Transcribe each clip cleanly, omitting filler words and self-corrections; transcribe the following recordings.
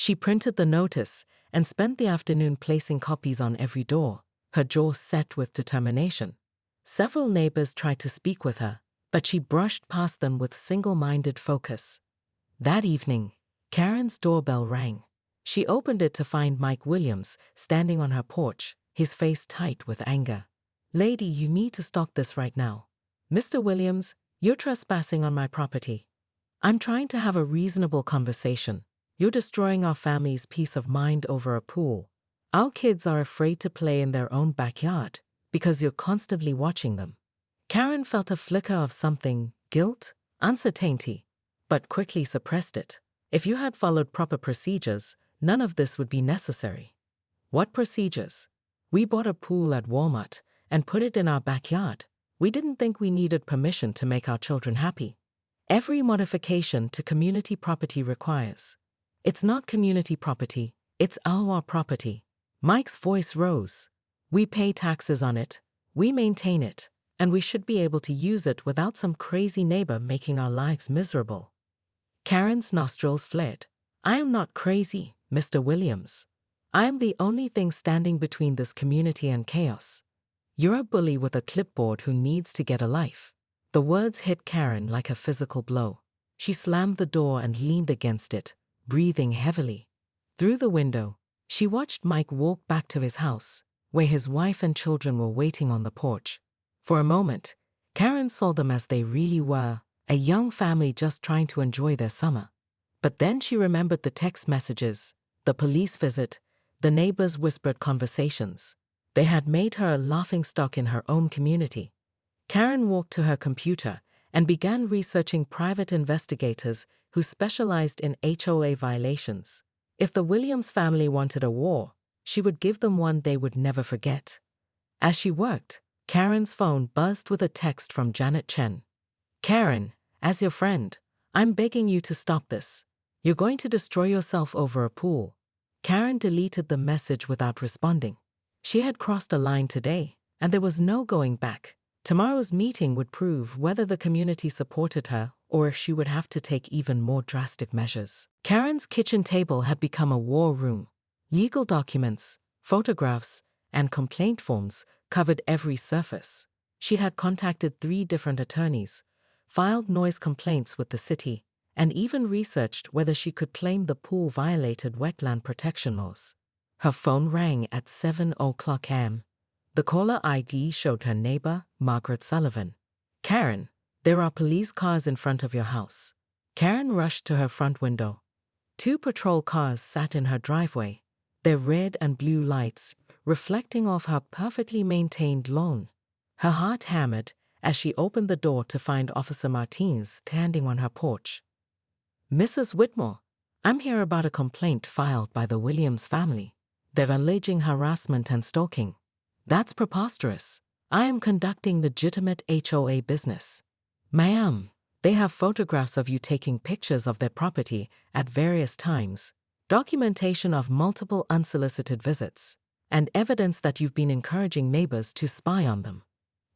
She printed the notice and spent the afternoon placing copies on every door, her jaw set with determination. Several neighbors tried to speak with her, but she brushed past them with single-minded focus. That evening, Karen's doorbell rang. She opened it to find Mike Williams standing on her porch, his face tight with anger. "Lady, you need to stop this right now. Mr. Williams, you're trespassing on my property. I'm trying to have a reasonable conversation. You're destroying our family's peace of mind over a pool. Our kids are afraid to play in their own backyard because you're constantly watching them." Karen felt a flicker of something, guilt, uncertainty, but quickly suppressed it. If you had followed proper procedures, none of this would be necessary. What procedures? We bought a pool at Walmart and put it in our backyard. We didn't think we needed permission to make our children happy. Every modification to community property requires. It's not community property, it's our property. Mike's voice rose. We pay taxes on it, we maintain it, and we should be able to use it without some crazy neighbor making our lives miserable. Karen's nostrils flared. "I am not crazy, Mr. Williams. I am the only thing standing between this community and chaos. You're a bully with a clipboard who needs to get a life." The words hit Karen like a physical blow. She slammed the door and leaned against it, breathing heavily. Through the window, she watched Mike walk back to his house, where his wife and children were waiting on the porch. For a moment, Karen saw them as they really were, a young family just trying to enjoy their summer. But then she remembered the text messages, the police visit, the neighbors' whispered conversations. They had made her a laughingstock in her own community. Karen walked to her computer and began researching private investigators who specialized in HOA violations. If the Williams family wanted a war, she would give them one they would never forget. As she worked, Karen's phone buzzed with a text from Janet Chen. "Karen, as your friend, I'm begging you to stop this. You're going to destroy yourself over a pool." Karen deleted the message without responding. She had crossed a line today, and there was no going back. Tomorrow's meeting would prove whether the community supported her or if she would have to take even more drastic measures. Karen's kitchen table had become a war room. Legal documents, photographs, and complaint forms covered every surface. She had contacted 3 different attorneys, filed noise complaints with the city, and even researched whether she could claim the pool violated wetland protection laws. Her phone rang at 7:00 a.m. The caller ID showed her neighbor, Margaret Sullivan. "Karen, there are police cars in front of your house." Karen rushed to her front window. 2 patrol cars sat in her driveway, their red and blue lights reflecting off her perfectly maintained lawn. Her heart hammered as she opened the door to find Officer Martinez standing on her porch. "Mrs. Whitmore, I'm here about a complaint filed by the Williams family. They're alleging harassment and stalking." "That's preposterous. I am conducting legitimate HOA business." "Ma'am, they have photographs of you taking pictures of their property at various times, documentation of multiple unsolicited visits, and evidence that you've been encouraging neighbors to spy on them."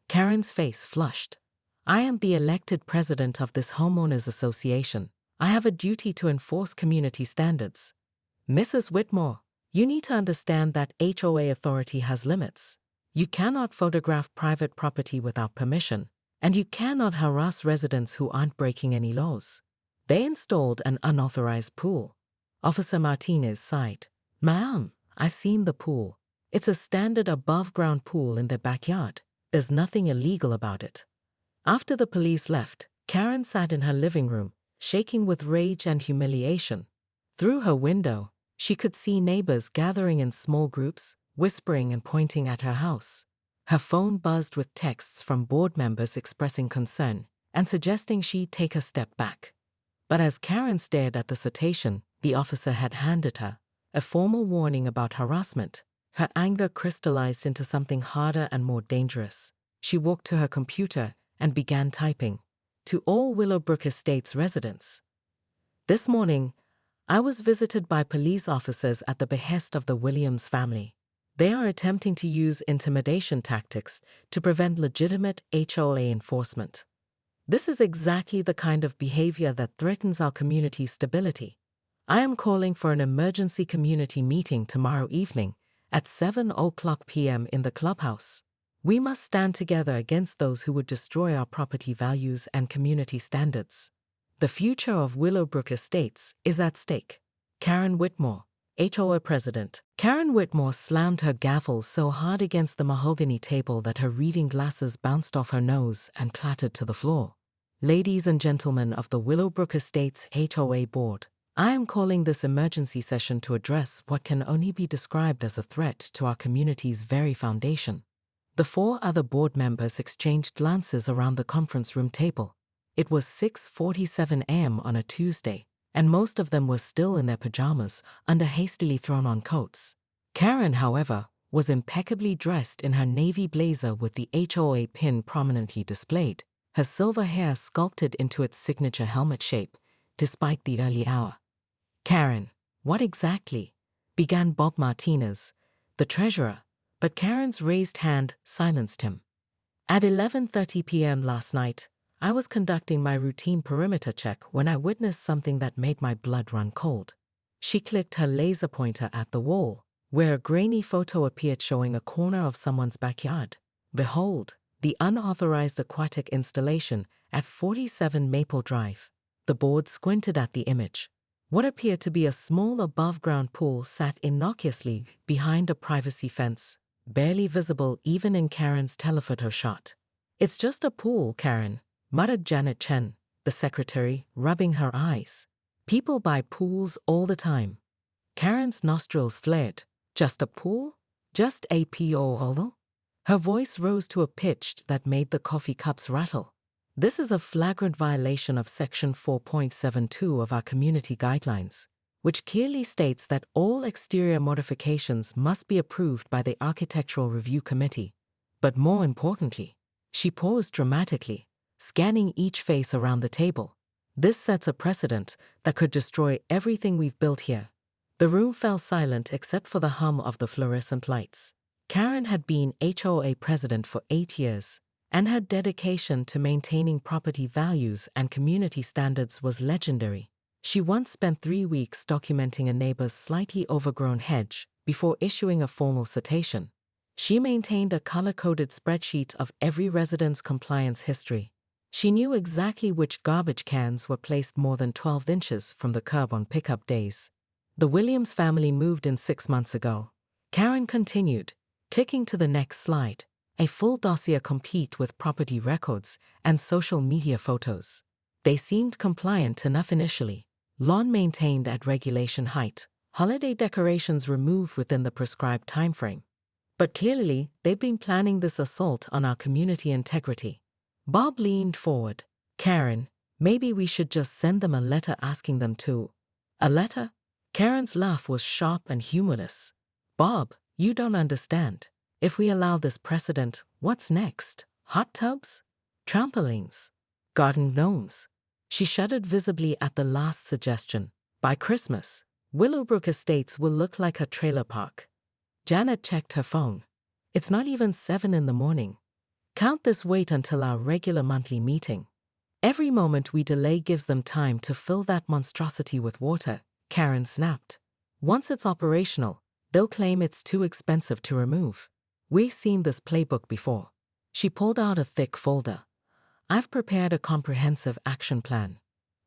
Karen's face flushed. "I am the elected president of this homeowners association. I have a duty to enforce community standards." "Mrs. Whitmore, you need to understand that HOA authority has limits. You cannot photograph private property without permission, and you cannot harass residents who aren't breaking any laws. They installed an unauthorized pool." Officer Martinez sighed. "Ma'am, I've seen the pool. It's a standard above-ground pool in their backyard. There's nothing illegal about it." After the police left, Karen sat in her living room, shaking with rage and humiliation. Through her window, she could see neighbors gathering in small groups, whispering and pointing at her house. Her phone buzzed with texts from board members expressing concern and suggesting she take a step back. But as Karen stared at the citation the officer had handed her, a formal warning about harassment, her anger crystallized into something harder and more dangerous. She walked to her computer and began typing. "To all Willowbrook Estates residents. This morning, I was visited by police officers at the behest of the Williams family. They are attempting to use intimidation tactics to prevent legitimate HOA enforcement. This is exactly the kind of behavior that threatens our community's stability. I am calling for an emergency community meeting tomorrow evening at 7:00 p.m. in the clubhouse. We must stand together against those who would destroy our property values and community standards. The future of Willowbrook Estates is at stake. Karen Whitmore, HOA president. Karen Whitmore slammed her gavel so hard against the mahogany table that her reading glasses bounced off her nose and clattered to the floor. Ladies and gentlemen of the Willowbrook Estates HOA board, I am calling this emergency session to address what can only be described as a threat to our community's very foundation. The 4 other board members exchanged glances around the conference room table. It was 6:47 a.m. on a Tuesday, and most of them were still in their pajamas under hastily thrown-on coats. Karen, however, was impeccably dressed in her navy blazer with the HOA pin prominently displayed, her silver hair sculpted into its signature helmet shape, despite the early hour. "Karen, what exactly?" began Bob Martinez, the treasurer, but Karen's raised hand silenced him. At 11:30 p.m. last night, I was conducting my routine perimeter check when I witnessed something that made my blood run cold. She clicked her laser pointer at the wall, where a grainy photo appeared showing a corner of someone's backyard. Behold, the unauthorized aquatic installation at 47 Maple Drive. The board squinted at the image. What appeared to be a small above-ground pool sat innocuously behind a privacy fence, barely visible even in Karen's telephoto shot. "It's just a pool, Karen," muttered Janet Chen, the secretary, rubbing her eyes. "People buy pools all the time." Karen's nostrils flared. "Just a pool? Just a pool?" Her voice rose to a pitch that made the coffee cups rattle. "This is a flagrant violation of Section 4.72 of our community guidelines, which clearly states that all exterior modifications must be approved by the Architectural Review Committee. But more importantly," she paused dramatically, scanning each face around the table, "this sets a precedent that could destroy everything we've built here." The room fell silent except for the hum of the fluorescent lights. Karen had been HOA president for 8 years, and her dedication to maintaining property values and community standards was legendary. She once spent 3 weeks documenting a neighbor's slightly overgrown hedge before issuing a formal citation. She maintained a color-coded spreadsheet of every resident's compliance history. She knew exactly which garbage cans were placed more than 12 inches from the curb on pickup days. "The Williams family moved in 6 months ago," Karen continued, clicking to the next slide, a full dossier complete with property records and social media photos. "They seemed compliant enough initially. Lawn maintained at regulation height, holiday decorations removed within the prescribed timeframe. But clearly, they've been planning this assault on our community integrity." Bob leaned forward. "Karen, maybe we should just send them a letter asking them to." "A letter?" Karen's laugh was sharp and humorless. "Bob, you don't understand. If we allow this precedent, what's next? Hot tubs? Trampolines? Garden gnomes?" She shuddered visibly at the last suggestion. "By Christmas, Willowbrook Estates will look like a trailer park." Janet checked her phone. "It's not even 7 in the morning. Count this wait until our regular monthly meeting. Every moment we delay gives them time to fill that monstrosity with water," Karen snapped. "Once it's operational, they'll claim it's too expensive to remove. We've seen this playbook before." She pulled out a thick folder. "I've prepared a comprehensive action plan.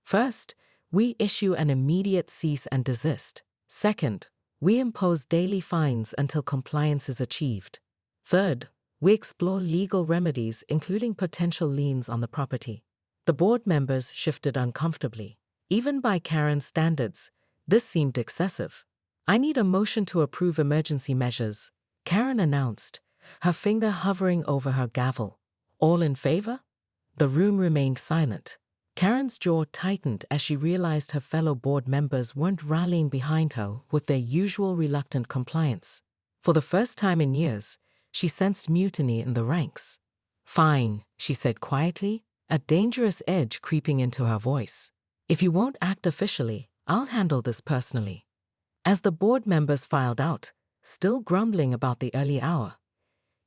First, we issue an immediate cease and desist. Second, we impose daily fines until compliance is achieved. Third, we explore legal remedies, including potential liens on the property." The board members shifted uncomfortably. Even by Karen's standards, this seemed excessive. "I need a motion to approve emergency measures," Karen announced, her finger hovering over her gavel. "All in favor?" The room remained silent. Karen's jaw tightened as she realized her fellow board members weren't rallying behind her with their usual reluctant compliance. For the first time in years, she sensed mutiny in the ranks. "Fine," she said quietly, a dangerous edge creeping into her voice. "If you won't act officially, I'll handle this personally." As the board members filed out, still grumbling about the early hour,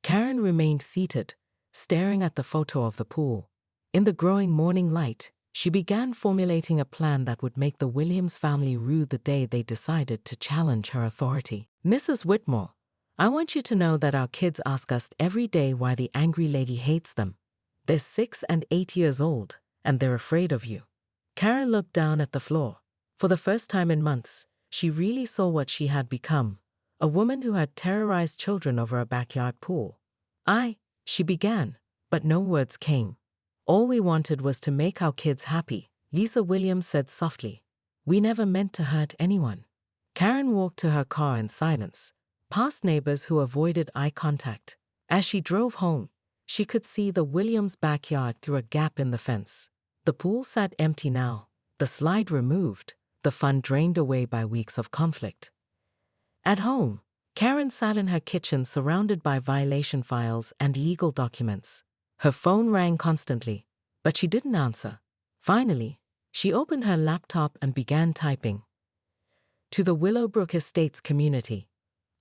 Karen remained seated, staring at the photo of the pool. In the growing morning light, she began formulating a plan that would make the Williams family rue the day they decided to challenge her authority. "Mrs. Whitmore, I want you to know that our kids ask us every day why the angry lady hates them. They're 6 and 8 years old, and they're afraid of you." Karen looked down at the floor. For the first time in months, she really saw what she had become, a woman who had terrorized children over a backyard pool. She began, but no words came. "All we wanted was to make our kids happy," Lisa Williams said softly. "We never meant to hurt anyone." Karen walked to her car in silence, past neighbors who avoided eye contact. As she drove home, she could see the Williams' backyard through a gap in the fence. The pool sat empty now, the slide removed, the fun drained away by weeks of conflict. At home, Karen sat in her kitchen surrounded by violation files and legal documents. Her phone rang constantly, but she didn't answer. Finally, she opened her laptop and began typing. "To the Willowbrook Estates community.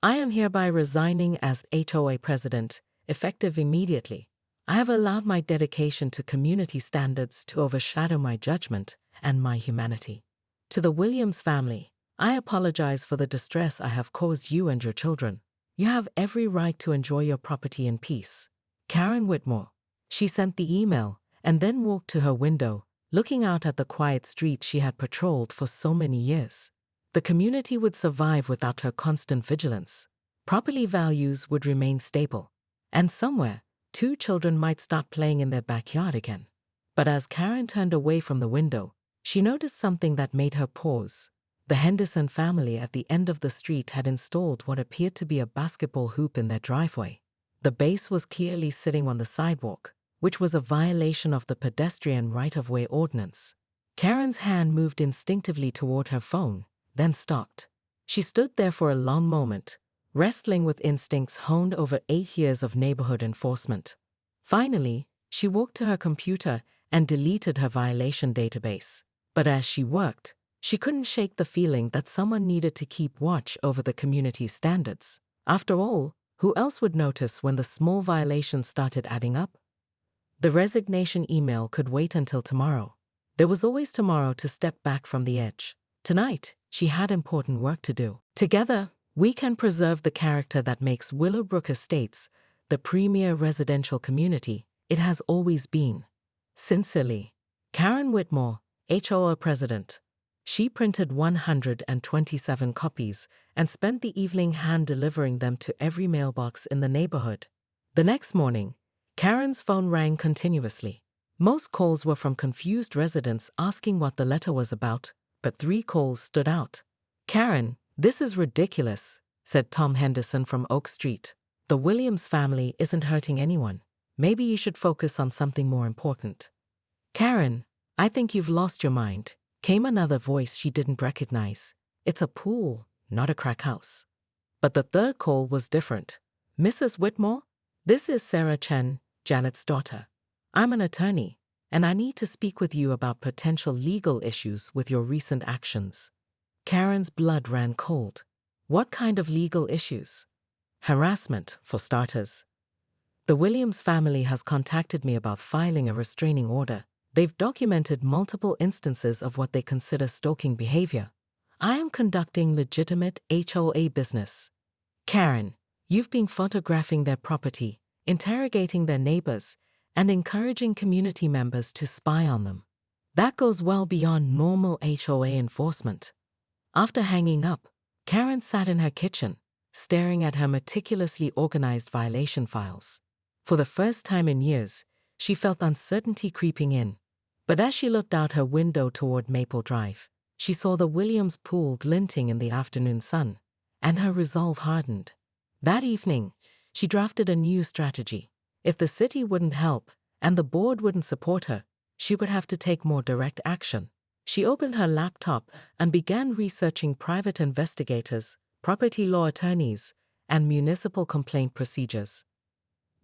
I am hereby resigning as HOA president, effective immediately. I have allowed my dedication to community standards to overshadow my judgment and my humanity. To the Williams family, I apologize for the distress I have caused you and your children. You have every right to enjoy your property in peace. Karen Whitmore." She sent the email and then walked to her window, looking out at the quiet street she had patrolled for so many years. The community would survive without her constant vigilance. Property values would remain stable. And somewhere, 2 children might start playing in their backyard again. But as Karen turned away from the window, she noticed something that made her pause. The Henderson family at the end of the street had installed what appeared to be a basketball hoop in their driveway. The base was clearly sitting on the sidewalk, which was a violation of the pedestrian right-of-way ordinance. Karen's hand moved instinctively toward her phone, then stopped. She stood there for a long moment, wrestling with instincts honed over 8 years of neighborhood enforcement. Finally, she walked to her computer and deleted her violation database. But as she worked, she couldn't shake the feeling that someone needed to keep watch over the community's standards. After all, who else would notice when the small violations started adding up? The resignation email could wait until tomorrow. There was always tomorrow to step back from the edge. Tonight, she had important work to do. Together, we can preserve the character that makes Willowbrook Estates the premier residential community it has always been. Sincerely, Karen Whitmore, HOA President. She printed 127 copies and spent the evening hand-delivering them to every mailbox in the neighborhood. The next morning, Karen's phone rang continuously. Most calls were from confused residents asking what the letter was about, but 3 calls stood out. "Karen, this is ridiculous," said Tom Henderson from Oak Street. "The Williams family isn't hurting anyone. Maybe you should focus on something more important." "Karen, I think you've lost your mind," came another voice she didn't recognize. "It's a pool, not a crack house." But the third call was different. "Mrs. Whitmore, this is Sarah Chen, Janet's daughter. I'm an attorney, and I need to speak with you about potential legal issues with your recent actions." Karen's blood ran cold. What kind of legal issues? Harassment, for starters. "The Williams family has contacted me about filing a restraining order. They've documented multiple instances of what they consider stalking behavior. I am conducting legitimate HOA business." "Karen, you've been photographing their property, interrogating their neighbors, and encouraging community members to spy on them. That goes well beyond normal HOA enforcement." After hanging up, Karen sat in her kitchen, staring at her meticulously organized violation files. For the first time in years, she felt uncertainty creeping in. But as she looked out her window toward Maple Drive, she saw the Williams pool glinting in the afternoon sun, and her resolve hardened. That evening, she drafted a new strategy. If the city wouldn't help and the board wouldn't support her, she would have to take more direct action. She opened her laptop and began researching private investigators, property law attorneys, and municipal complaint procedures.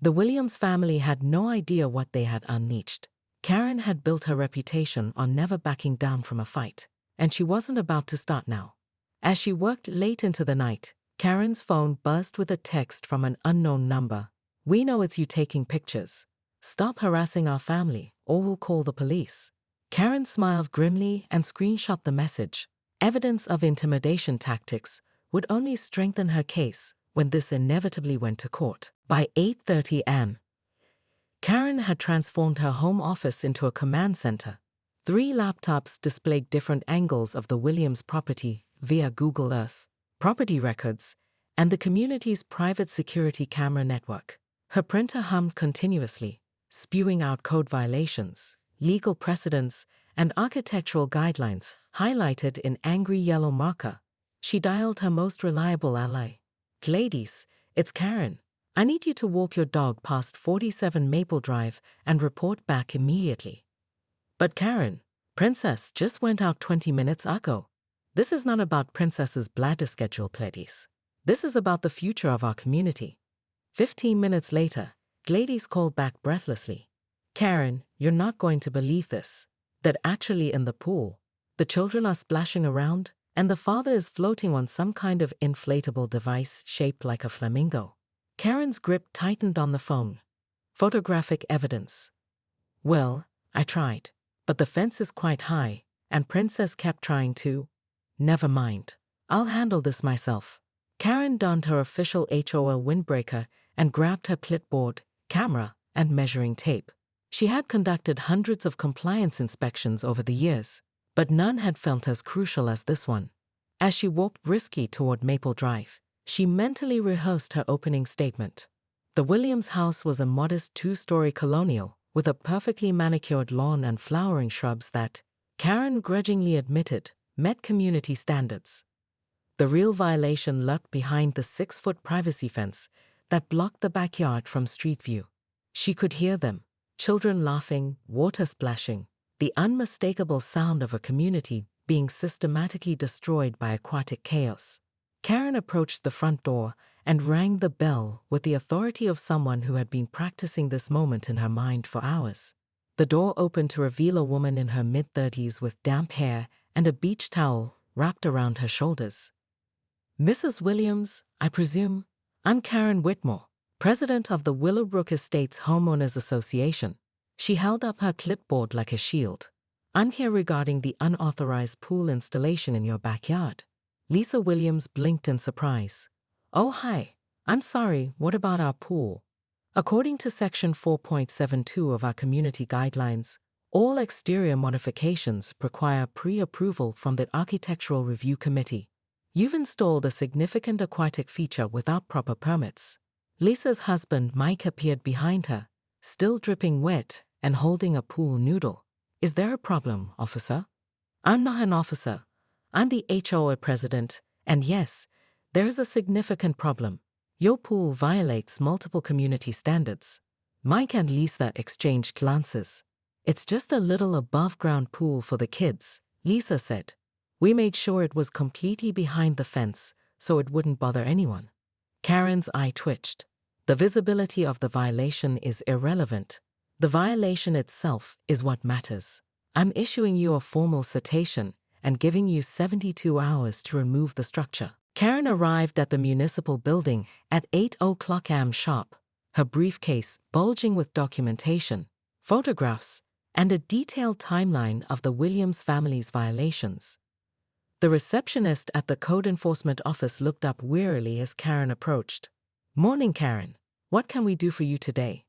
The Williams family had no idea what they had unleashed. Karen had built her reputation on never backing down from a fight, and she wasn't about to start now. As she worked late into the night, Karen's phone buzzed with a text from an unknown number. "We know it's you taking pictures. Stop harassing our family, or we'll call the police." Karen smiled grimly and screenshot the message. Evidence of intimidation tactics would only strengthen her case when this inevitably went to court. By 8:30 am, Karen had transformed her home office into a command center. 3 laptops displayed different angles of the Williams property via Google Earth, property records, and the community's private security camera network. Her printer hummed continuously, spewing out code violations, legal precedents, and architectural guidelines highlighted in angry yellow marker. She dialed her most reliable ally. "Ladies, it's Karen. I need you to walk your dog past 47 Maple Drive and report back immediately." "But Karen, Princess just went out 20 minutes ago." "This is not about Princess's bladder schedule, ladies. This is about the future of our community." 15 minutes later, Gladys called back breathlessly. "Karen, you're not going to believe this. That actually in the pool, the children are splashing around, and the father is floating on some kind of inflatable device shaped like a flamingo." Karen's grip tightened on the phone. "Photographic evidence." "Well, I tried, but the fence is quite high, and Princess kept trying to." "Never mind. I'll handle this myself." Karen donned her official HOA windbreaker and grabbed her clipboard, camera, and measuring tape. She had conducted hundreds of compliance inspections over the years, but none had felt as crucial as this one. As she walked briskly toward Maple Drive, she mentally rehearsed her opening statement. The Williams house was a modest 2-story colonial with a perfectly manicured lawn and flowering shrubs that, Karen grudgingly admitted, met community standards. The real violation lurked behind the 6-foot privacy fence that blocked the backyard from street view. She could hear them, children laughing, water splashing, the unmistakable sound of a community being systematically destroyed by aquatic chaos. Karen approached the front door and rang the bell with the authority of someone who had been practicing this moment in her mind for hours. The door opened to reveal a woman in her mid-30s with damp hair and a beach towel wrapped around her shoulders. "Mrs. Williams, I presume? I'm Karen Whitmore, president of the Willowbrook Estates Homeowners Association." She held up her clipboard like a shield. "I'm here regarding the unauthorized pool installation in your backyard." Lisa Williams blinked in surprise. "Oh, hi. I'm sorry, what about our pool?" According to Section 4.72 of our community guidelines, all exterior modifications require pre-approval from the Architectural Review Committee. You've installed a significant aquatic feature without proper permits. Lisa's husband, Mike, appeared behind her, still dripping wet and holding a pool noodle. "Is there a problem, officer?" "I'm not an officer. I'm the HOA president, and yes, there is a significant problem. Your pool violates multiple community standards." Mike and Lisa exchanged glances. "It's just a little above-ground pool for the kids," Lisa said. "We made sure it was completely behind the fence so it wouldn't bother anyone." Karen's eye twitched. "The visibility of the violation is irrelevant. The violation itself is what matters. I'm issuing you a formal citation and giving you 72 hours to remove the structure." Karen arrived at the municipal building at 8:00 am sharp, her briefcase bulging with documentation, photographs, and a detailed timeline of the Williams family's violations. The receptionist at the code enforcement office looked up wearily as Karen approached. "Morning, Karen. What can we do for you today?"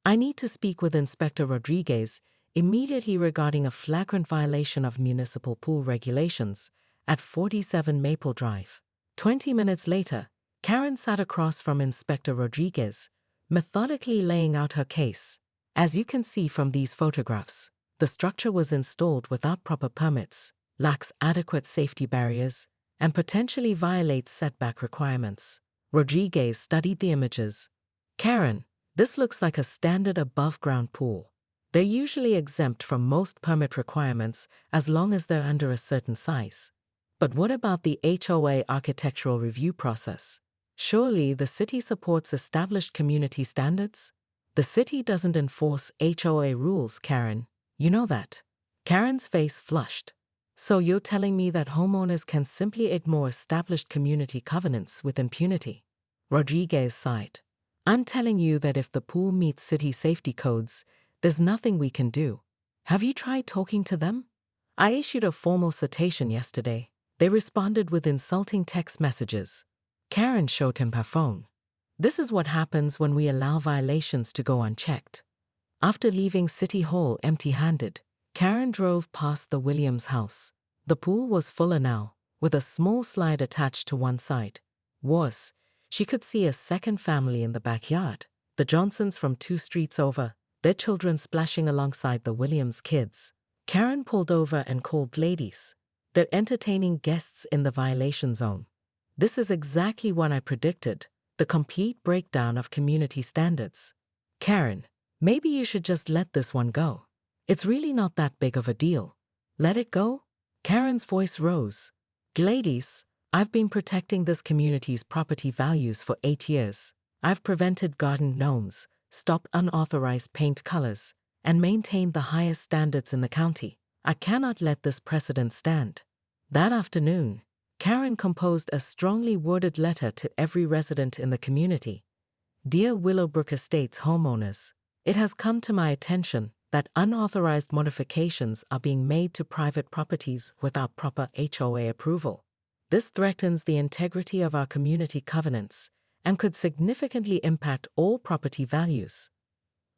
"I need to speak with Inspector Rodriguez immediately regarding a flagrant violation of municipal pool regulations at 47 Maple Drive." 20 minutes later, Karen sat across from Inspector Rodriguez, methodically laying out her case. "As you can see from these photographs, the structure was installed without proper permits, lacks adequate safety barriers, and potentially violates setback requirements." Rodriguez studied the images. "Karen, this looks like a standard above-ground pool. They're usually exempt from most permit requirements as long as they're under a certain size. But what about the HOA architectural review process? Surely the city supports established community standards?" "The city doesn't enforce HOA rules, Karen. You know that." Karen's face flushed. "So you're telling me that homeowners can simply ignore established community covenants with impunity?" Rodriguez sighed. "I'm telling you that if the pool meets city safety codes, there's nothing we can do." Have you tried talking to them? I issued a formal citation yesterday. They responded with insulting text messages. Karen showed him her phone. This is what happens when we allow violations to go unchecked. After leaving City Hall empty-handed, Karen drove past the Williams house. The pool was fuller now, with a small slide attached to one side. Worse, she could see a second family in the backyard, the Johnsons from 2 streets over, their children splashing alongside the Williams kids. Karen pulled over and called ladies. They're entertaining guests in the violation zone. This is exactly what I predicted, the complete breakdown of community standards. Karen, maybe you should just let this one go. It's really not that big of a deal. Let it go? Karen's voice rose. Ladies, I've been protecting this community's property values for 8 years. I've prevented garden gnomes, stopped unauthorized paint colors, and maintained the highest standards in the county. I cannot let this precedent stand. That afternoon, Karen composed a strongly worded letter to every resident in the community. Dear Willowbrook Estates homeowners, it has come to my attention that unauthorized modifications are being made to private properties without proper HOA approval. This threatens the integrity of our community covenants and could significantly impact all property values.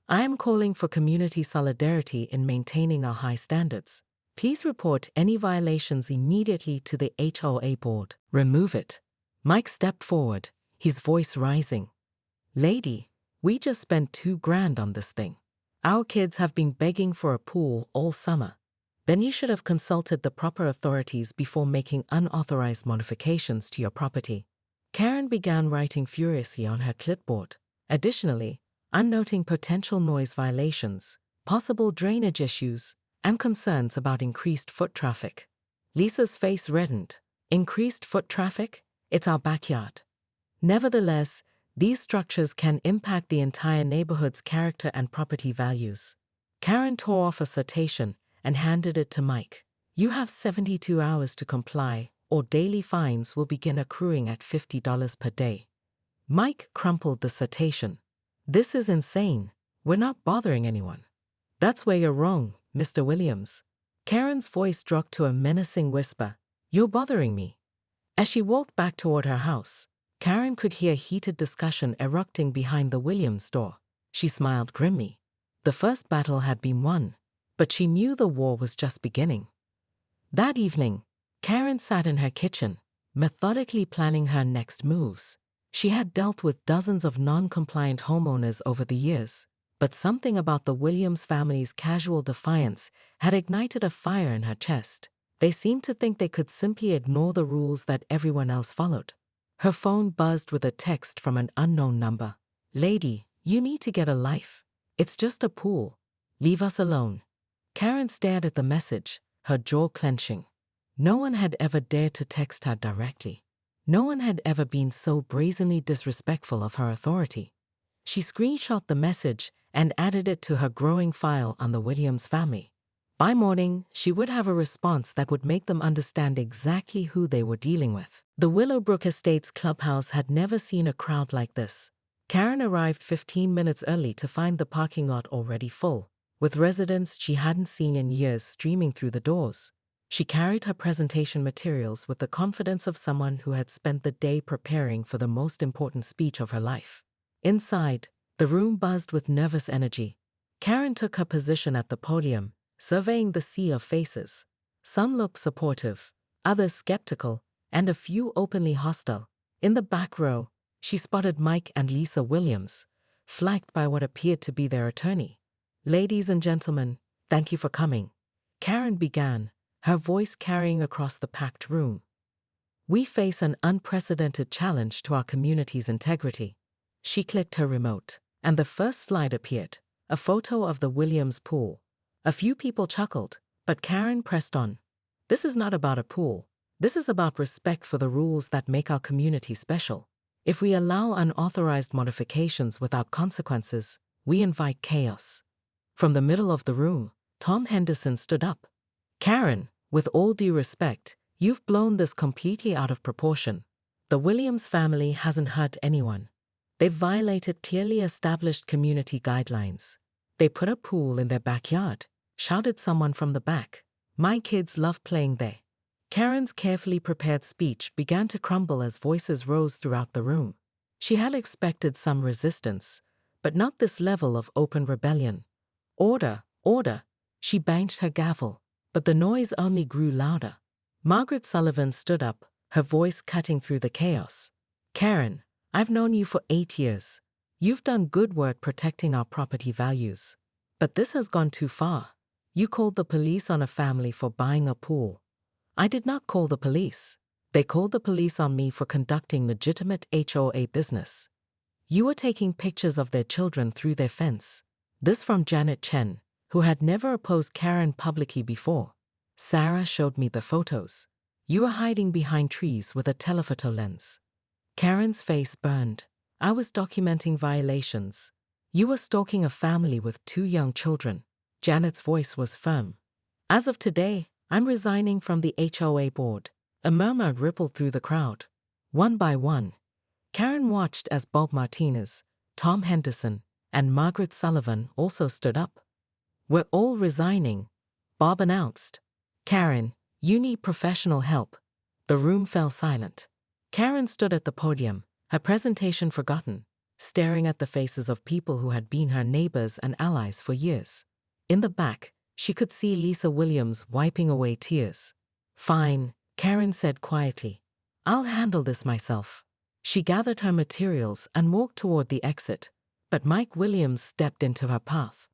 I am calling for community solidarity in maintaining our high standards. Please report any violations immediately to the HOA board. Remove it. Mike stepped forward, his voice rising. Lady, we just spent $2,000 on this thing. Our kids have been begging for a pool all summer. Then you should have consulted the proper authorities before making unauthorized modifications to your property. Karen began writing furiously on her clipboard. Additionally, I'm noting potential noise violations, possible drainage issues, and concerns about increased foot traffic. Lisa's face reddened. Increased foot traffic? It's our backyard. Nevertheless, these structures can impact the entire neighborhood's character and property values. Karen tore off a citation and handed it to Mike. You have 72 hours to comply, or daily fines will begin accruing at $50 per day. Mike crumpled the citation. This is insane. We're not bothering anyone. That's where you're wrong, Mr. Williams. Karen's voice dropped to a menacing whisper. You're bothering me. As she walked back toward her house, Karen could hear heated discussion erupting behind the Williams door. She smiled grimly. The first battle had been won, but she knew the war was just beginning. That evening, Karen sat in her kitchen, methodically planning her next moves. She had dealt with dozens of non-compliant homeowners over the years, but something about the Williams family's casual defiance had ignited a fire in her chest. They seemed to think they could simply ignore the rules that everyone else followed. Her phone buzzed with a text from an unknown number. Lady, you need to get a life. It's just a pool. Leave us alone. Karen stared at the message, her jaw clenching. No one had ever dared to text her directly. No one had ever been so brazenly disrespectful of her authority. She screenshot the message and added it to her growing file on the Williams family. By morning, she would have a response that would make them understand exactly who they were dealing with. The Willowbrook Estates clubhouse had never seen a crowd like this. Karen arrived 15 minutes early to find the parking lot already full, with residents she hadn't seen in years streaming through the doors. She carried her presentation materials with the confidence of someone who had spent the day preparing for the most important speech of her life. Inside, the room buzzed with nervous energy. Karen took her position at the podium, surveying the sea of faces. Some looked supportive, others skeptical, and a few openly hostile. In the back row, she spotted Mike and Lisa Williams, flanked by what appeared to be their attorney. Ladies and gentlemen, thank you for coming. Karen began, her voice carrying across the packed room. We face an unprecedented challenge to our community's integrity. She clicked her remote, and the first slide appeared, a photo of the Williams pool. A few people chuckled, but Karen pressed on. This is not about a pool. This is about respect for the rules that make our community special. If we allow unauthorized modifications without consequences, we invite chaos. From the middle of the room, Tom Henderson stood up. Karen, with all due respect, you've blown this completely out of proportion. The Williams family hasn't hurt anyone. They've violated clearly established community guidelines. They put a pool in their backyard. shouted someone from the back. My kids love playing there. Karen's carefully prepared speech began to crumble as voices rose throughout the room. She had expected some resistance, but not this level of open rebellion. Order, order, she banged her gavel, but the noise only grew louder. Margaret Sullivan stood up, her voice cutting through the chaos. Karen, I've known you for 8 years. You've done good work protecting our property values. But this has gone too far. You called the police on a family for buying a pool. I did not call the police. They called the police on me for conducting legitimate HOA business. You were taking pictures of their children through their fence. This from Janet Chen, who had never opposed Karen publicly before. Sarah showed me the photos. You were hiding behind trees with a telephoto lens. Karen's face burned. I was documenting violations. You were stalking a family with 2 young children. Janet's voice was firm. As of today, I'm resigning from the HOA board. A murmur rippled through the crowd. One by one, Karen watched as Bob Martinez, Tom Henderson, and Margaret Sullivan also stood up. We're all resigning, Bob announced. Karen, you need professional help. The room fell silent. Karen stood at the podium, her presentation forgotten, staring at the faces of people who had been her neighbors and allies for years. In the back, she could see Lisa Williams wiping away tears. Fine, Karen said quietly. I'll handle this myself. She gathered her materials and walked toward the exit, but Mike Williams stepped into her path.